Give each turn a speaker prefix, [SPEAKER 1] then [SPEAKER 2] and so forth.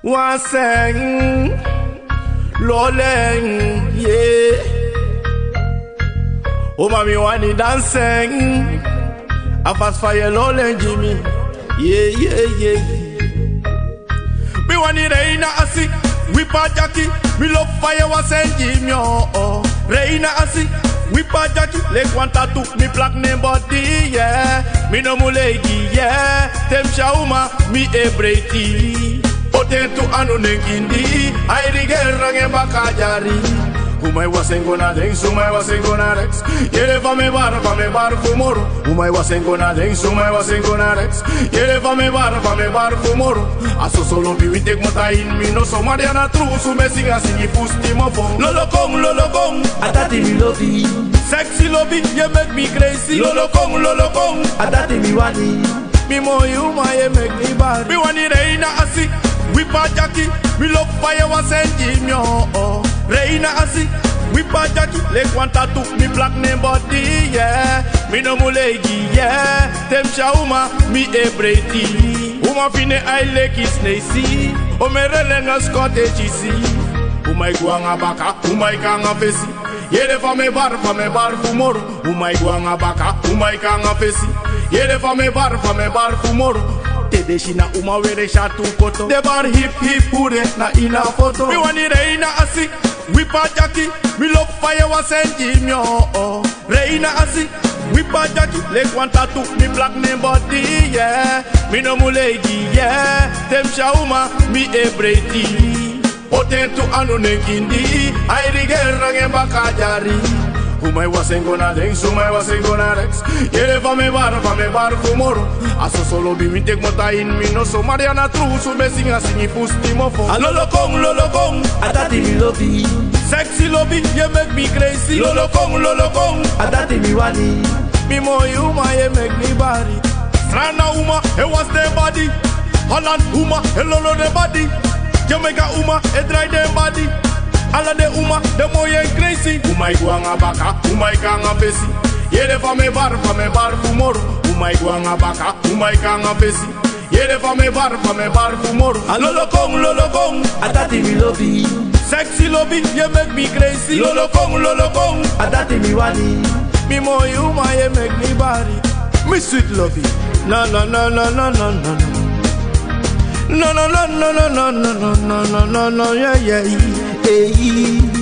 [SPEAKER 1] Waseng Loleng, yeah. Oh mami wani dancing. A fast fire Loleng Jimmy. Yeah, yeah, yeah. Me wani reina asi. Whipper Jackie. Me love fire Waseng Jimmy. Oh, reina asi. Whipper Jackie. Leg one tattoo. Me black name body, yeah. Me no mulegi, yeah. Tem shauma. Me e breiti. Otentu anu nengindi, airi gerrange bakajari. Umai wasengona dens, umai wasengona rex. Yere va me bar fumoro. Umai wasengona dens, umai wasengona rex. Yere va me bar fumoro. Aso solo biwi tek mota in mi no so mariana trusu me singa singi fusti mofo. Lolo kong, atati mi lobby. Sexy lobby, you make me crazy. Lolo kong, atati mi wani. Mi mo you my make me bad. Mi wani reina asi. Whipper Jackie, me love fire Waseng Jimmy, oh. Reina asi, Whipper Jackie, leg one tattoo, me black name body, yeah. Me no mulegi, yeah. Tem shauma, me e breiti. Uma fine I like is nacy. O me relenga scottage isi. Umai guanga baka, umai kanga fesi. Yere fa me bar fumoro. Umai guanga baka, umai kanga fesi. Yere fa me bar fumoro. Tede shina uma were shatu koto. De bar hip hure na ina foto. Me wani reina asi, Whipper Jackie. Me love fire Waseng Jimmy, oh. Reina asi, Whipper Jackie. Leg one tattoo, me black name body, yeah. Me no mulegi, yeah. Tem shauma, me e breiti. Otentu anu nengindi, airi gerrange bakajari. Umai wasengona dens, umai wasengona rex. Yere va me bar fumoro. Aso solo biwi tek mota in mi no so mariana trusu me singa singi fusti mofo. Lolo kong, atati mi lobby. Sexy lobby, you make me crazy. Lolo kong, atati mi wani. Mi mo you my make me body. Strana uma, it was their body. Holland uma, hello the body. Jamaica uma, it dry their body. Alla de uma, de moyen crazy. Umai guanga baka, umai kanga fesi. Yere va me bar fumoro. Umai guanga baka, umai kanga fesi. Yere va me bar fumoro. Lolo kong, atati mi lobby. Sexy lobby, you make me crazy. Lolo kong, atati mi wani. Mi mo you my make me body. Me sweet lobby. No, yeah, yeah. Hey.